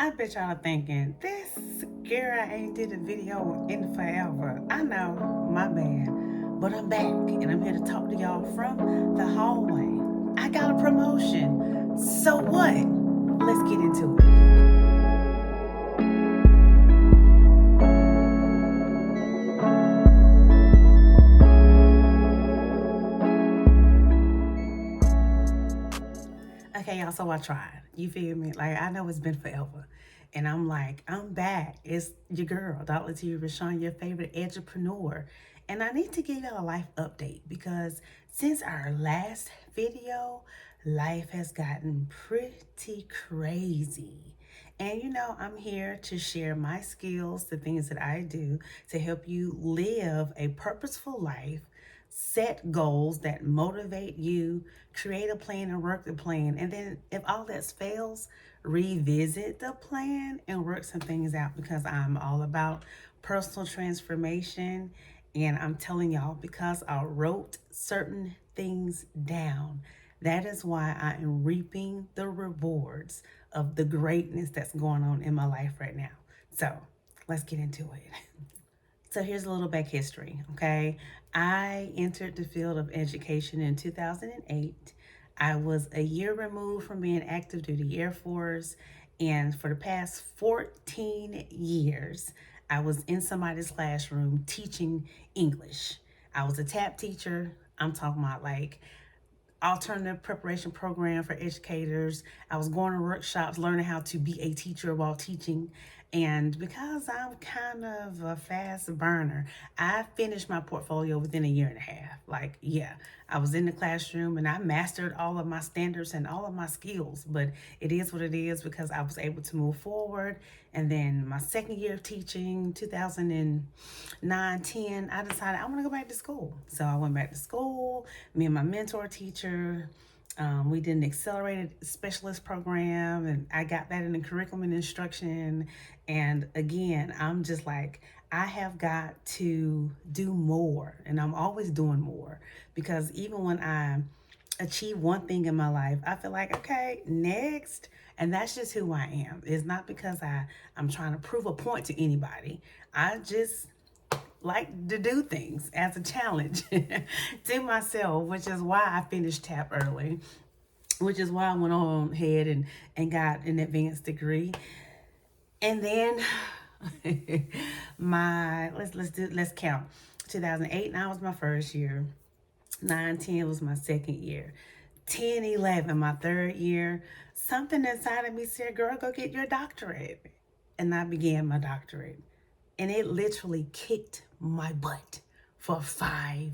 I bet y'all are thinking, this girl ain't did a video in forever. I know, my bad. But I'm back and I'm here to talk to y'all from the hallway. I got a promotion. So what? Let's get into it. Okay, y'all, so I tried. You feel me? Like, I know it's been forever. And I'm like, I'm back. It's your girl, LaTilya Rashon, your favorite entrepreneur. And I need to give y'all a life update because since our last video, life has gotten pretty crazy. And I'm here to share my skills, the things that I do to help you live a purposeful life, set goals that motivate you, create a plan and work the plan. And then if all that fails, revisit the plan and work some things out because I'm all about personal transformation. And I'm telling y'all, because I wrote certain things down, that is why I am reaping the rewards of the greatness that's going on in my life right now. So let's get into it. So here's a little back history, okay? I entered the field of education in 2008. I was a year removed from being active duty Air Force, and for the past 14 years, I was in somebody's classroom teaching English. I was a tap teacher. I'm talking about like alternative preparation program for educators. I was going to workshops, learning how to be a teacher while teaching. And because I'm kind of a fast burner, I finished my portfolio within a year and a half. Like, yeah, I was in the classroom and I mastered all of my standards and all of my skills, but it is what it is because I was able to move forward. And then my second year of teaching, 2009, 10, I decided I want to go back to school. So I went back to school. Me and my mentor teacher, we did an accelerated specialist program, and I got that in the curriculum and instruction. And again, I'm just like, I have got to do more, and I'm always doing more because even when I achieve one thing in my life, I feel like, okay, next. And that's just who I am. It's not because I'm trying to prove a point to anybody. I just like to do things as a challenge to myself, which is why I finished TAP early, which is why I went on ahead and got an advanced degree. And then let's count. 2008 now was my first year. 9, 10 was my second year. 10, 11, my third year. Something inside of me said, girl, go get your doctorate. And I began my doctorate. And it literally kicked my butt for 5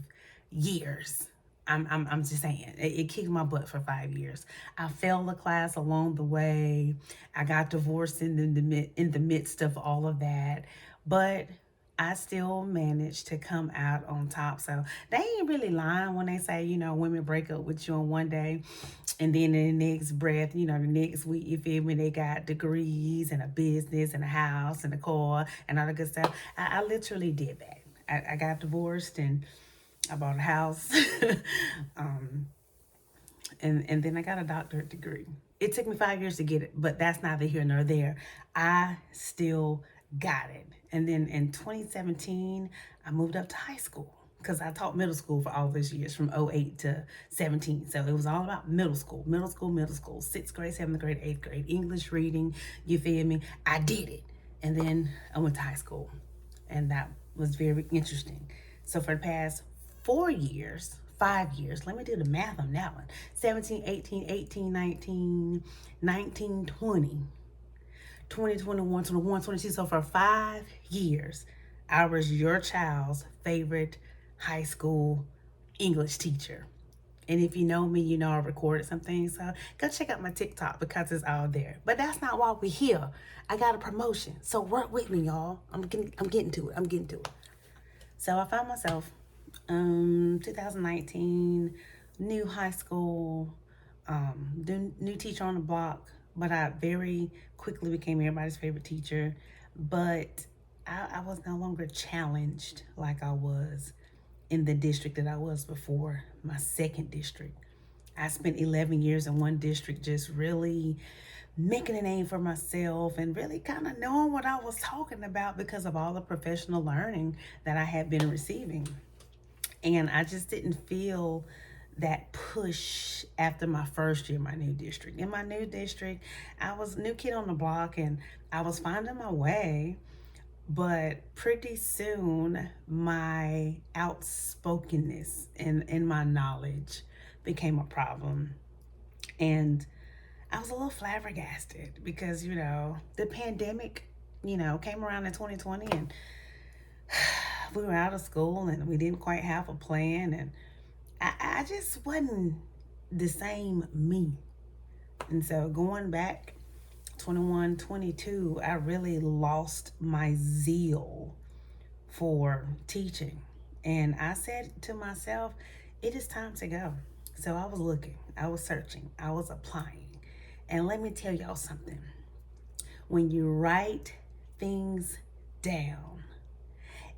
years. I'm just saying, it kicked my butt for 5 years. I failed the class along the way. I got divorced in the midst of all of that, but I still managed to come out on top. So they ain't really lying when they say, women break up with you on one day and then in the next breath, the next week, you feel me, they got degrees and a business and a house and a car and all the good stuff. I literally did that. I got divorced and I bought a house. And then I got a doctorate degree. It took me 5 years to get it, but that's neither here nor there. I still got it. And then in 2017, I moved up to high school because I taught middle school for all those years from 08 to 17. So it was all about middle school, 6th grade, 7th grade, 8th grade, English reading, you feel me? I did it. And then I went to high school, and that was very interesting. So for the past 4 years, 5 years, let me do the math on that one. 17, 18, 18, 19, 19, 20, 20, 21, 21, 22. So for 5 years, I was your child's favorite high school English teacher. And if you know me, you know I recorded some things. So go check out my TikTok because it's all there. But that's not why we're here. I got a promotion. So work with me, y'all. I'm getting to it. So I found myself 2019, new high school, new teacher on the block, but I very quickly became everybody's favorite teacher. But I was no longer challenged like I was in the district that I was before, my second district. I spent 11 years in one district just really making a name for myself and really kind of knowing what I was talking about because of all the professional learning that I had been receiving. And I just didn't feel that push after my first year in my new district. In my new district, I was a new kid on the block and I was finding my way. But pretty soon, my outspokenness and my knowledge became a problem. And I was a little flabbergasted because, the pandemic, came around in 2020 and we were out of school and we didn't quite have a plan. And I just wasn't the same me. And so going back 21, 22, I really lost my zeal for teaching. And I said to myself, it is time to go. So I was looking, I was searching, I was applying. And let me tell y'all something. When you write things down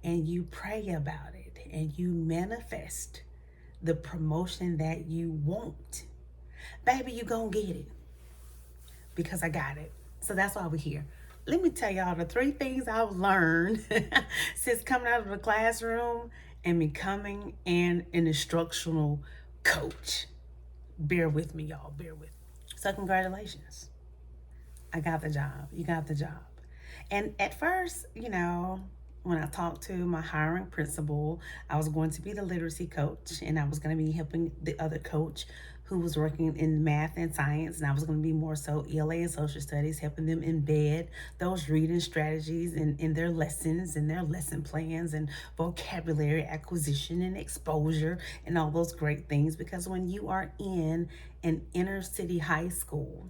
and you pray about it and you manifest the promotion that you want, baby, you gonna get it because I got it. So that's why we're here. Let me tell y'all the 3 things I've learned since coming out of the classroom and becoming an instructional coach. Bear with me, y'all. Bear with me. So, congratulations. I got the job. You got the job. And at first, when I talked to my hiring principal, I was going to be the literacy coach and I was going to be helping the other coach who was working in math and science. And I was going to be more so ELA and social studies, helping them embed those reading strategies in their lessons and their lesson plans and vocabulary acquisition and exposure and all those great things. Because when you are in an inner city high school,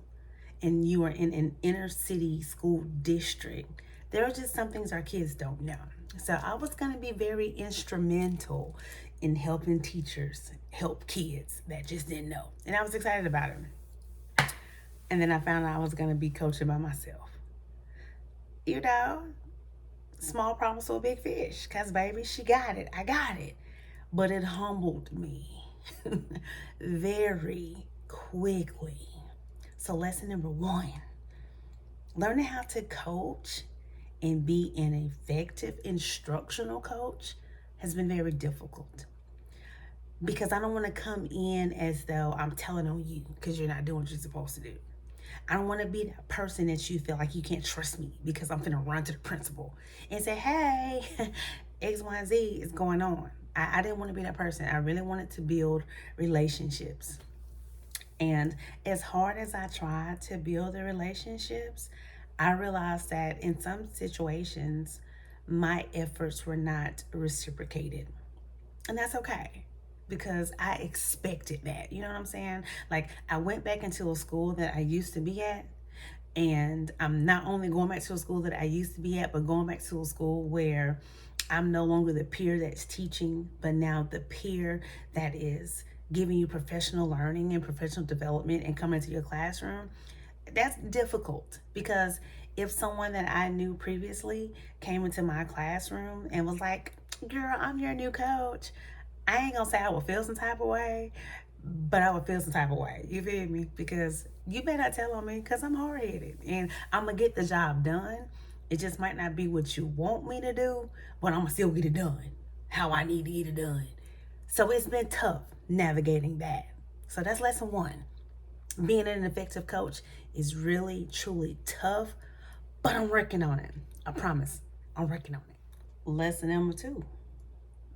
and you are in an inner city school district, there are just some things our kids don't know. So I was going to be very instrumental in helping teachers help kids that just didn't know. And I was excited about it. And then I found out I was going to be coaching by myself. Small problems for a big fish. Because, baby, she got it. I got it. But it humbled me very quickly. So lesson number 1, learning how to coach and be an effective instructional coach has been very difficult because I don't want to come in as though I'm telling on you because you're not doing what you're supposed to do. I don't want to be that person that you feel like you can't trust me because I'm finna run to the principal and say, hey, X, Y, and Z is going on. I didn't want to be that person. I really wanted to build relationships. And as hard as I tried to build the relationships, I realized that in some situations, my efforts were not reciprocated. And that's okay because I expected that. You know what I'm saying? Like, I went back into a school that I used to be at. And I'm not only going back to a school that I used to be at, but going back to a school where I'm no longer the peer that's teaching, but now the peer that is giving you professional learning and professional development and coming to your classroom. That's difficult because if someone that I knew previously came into my classroom and was like, girl, I'm your new coach, I ain't gonna say I would feel some type of way, but I would feel some type of way. You feel me? Because you better not tell on me because I'm hard-headed and I'm gonna get the job done. It just might not be what you want me to do, but I'm gonna still get it done how I need to get it done. So it's been tough navigating that. So that's lesson 1. Being an effective coach is really, truly tough, but I'm working on it. I promise. I'm working on it. Lesson number 2,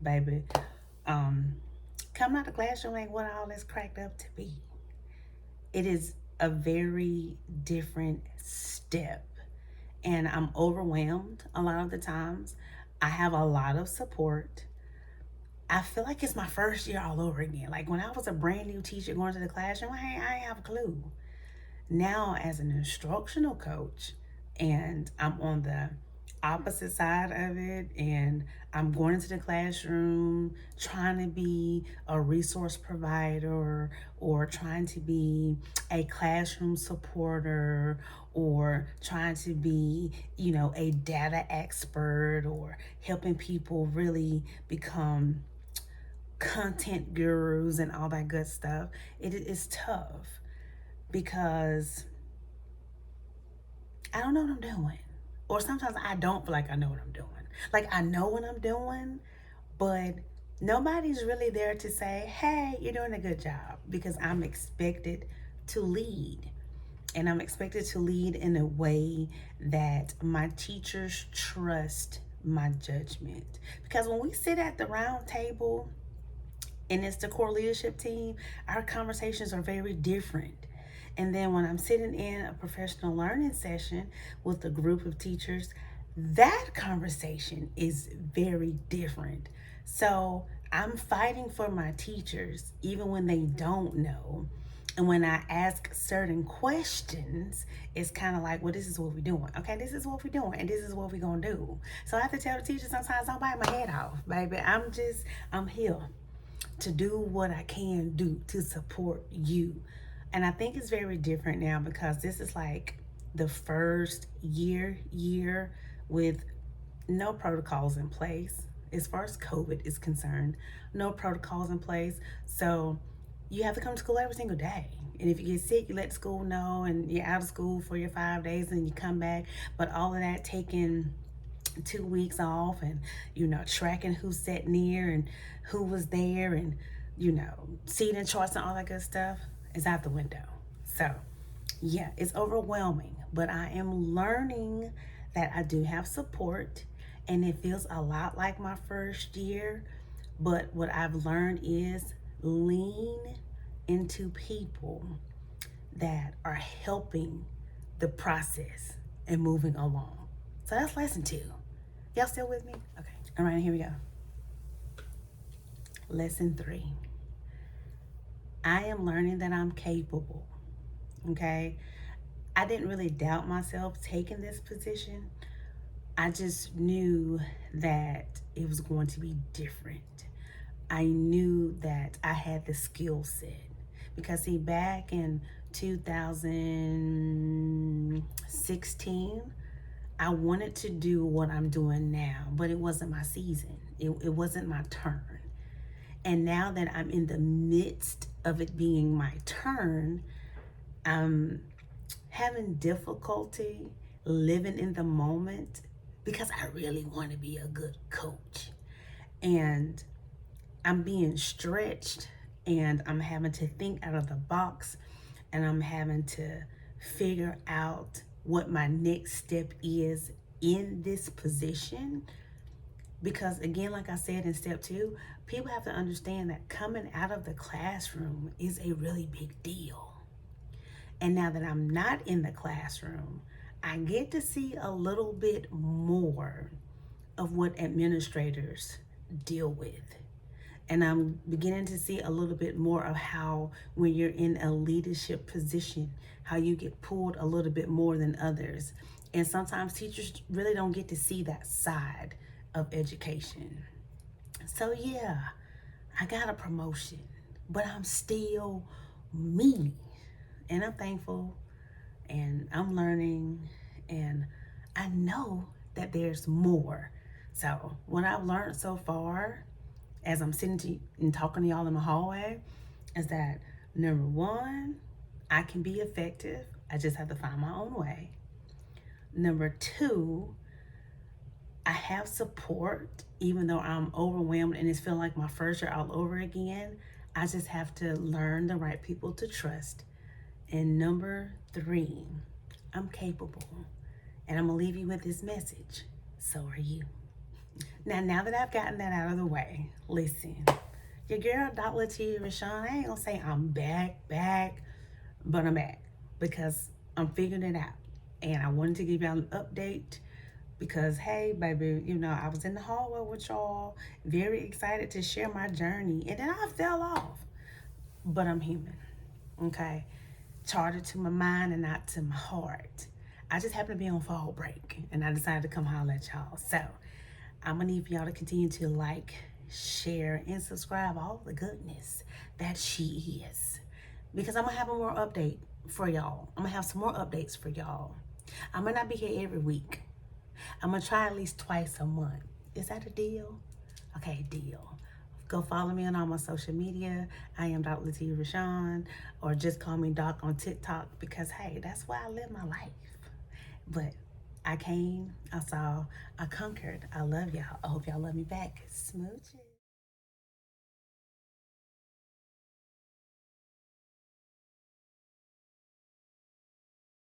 baby. Coming out of the classroom ain't what all this cracked up to be. It is a very different step. And I'm overwhelmed a lot of the times. I have a lot of support. I feel like it's my first year all over again. Like when I was a brand new teacher going to the classroom, I ain't have a clue. Now, as an instructional coach, and I'm on the opposite side of it, and I'm going into the classroom trying to be a resource provider or trying to be a classroom supporter or trying to be, a data expert or helping people really become content gurus and all that good stuff. It is tough because I don't know what I'm doing. Or sometimes I don't feel like I know what I'm doing. Like I know what I'm doing, but nobody's really there to say, hey, you're doing a good job, because I'm expected to lead. And I'm expected to lead in a way that my teachers trust my judgment. Because when we sit at the round table and it's the core leadership team, our conversations are very different. And then when I'm sitting in a professional learning session with a group of teachers, that conversation is very different. So I'm fighting for my teachers even when they don't know. And when I ask certain questions, it's kind of like, well, this is what we're doing. Okay, this is what we're doing, and this is what we're going to do. So I have to tell the teacher sometimes, don't bite my head off, baby. I'm here to do what I can do to support you. And I think it's very different now because this is like the first year with no protocols in place as far as COVID is concerned. No protocols in place. So you have to come to school every single day. And if you get sick, you let the school know, and you're out of school for your 5 days and you come back. But all of that taking 2 weeks off, and tracking who sat near and who was there, and seating charts and all that good stuff is out the window. So yeah, it's overwhelming, but I am learning that I do have support, and it feels a lot like my first year. But what I've learned is lean into people that are helping the process and moving along. So that's lesson 2. Y'all still with me? Okay. All right, here we go. Lesson 3. I am learning that I'm capable. Okay. I didn't really doubt myself taking this position. I just knew that it was going to be different. I knew that I had the skill set. Because see, back in 2016, I wanted to do what I'm doing now, but it wasn't my season. It wasn't my turn. And now that I'm in the midst of it being my turn, I'm having difficulty living in the moment because I really want to be a good coach. And I'm being stretched, and I'm having to think out of the box, and I'm having to figure out what my next step is in this position. Because again, like I said in step 2, people have to understand that coming out of the classroom is a really big deal. And now that I'm not in the classroom, I get to see a little bit more of what administrators deal with. And I'm beginning to see a little bit more of how, when you're in a leadership position, how you get pulled a little bit more than others. And sometimes teachers really don't get to see that side of education. So yeah, I got a promotion, but I'm still me. And I'm thankful, and I'm learning, and I know that there's more. So what I've learned so far, as I'm sitting and talking to y'all in the hallway, is that number 1, I can be effective. I just have to find my own way. Number 2, I have support, even though I'm overwhelmed and it's feeling like my first year all over again. I just have to learn the right people to trust. And number 3, I'm capable. And I'm going to leave you with this message. So are you. Now that I've gotten that out of the way, listen. Your girl, LaTilya Rashon, I ain't going to say I'm back, but I'm back. Because I'm figuring it out. And I wanted to give y'all an update. Because, hey, baby, I was in the hallway with y'all, very excited to share my journey. And then I fell off. But I'm human, okay? Chartered to my mind and not to my heart. I just happened to be on fall break, and I decided to come holler at y'all. So I'm going to need y'all to continue to like, share, and subscribe all the goodness that she is. Because I'm going to have a more update for y'all. I'm going to have some more updates for y'all. I might not be here every week. I'm going to try at least twice a month. Is that a deal? Okay, deal. Go follow me on all my social media. I am LaTilya Rashon, or just call me Doc on TikTok, because, hey, that's where I live my life. But I came, I saw, I conquered. I love y'all. I hope y'all love me back. Smooches.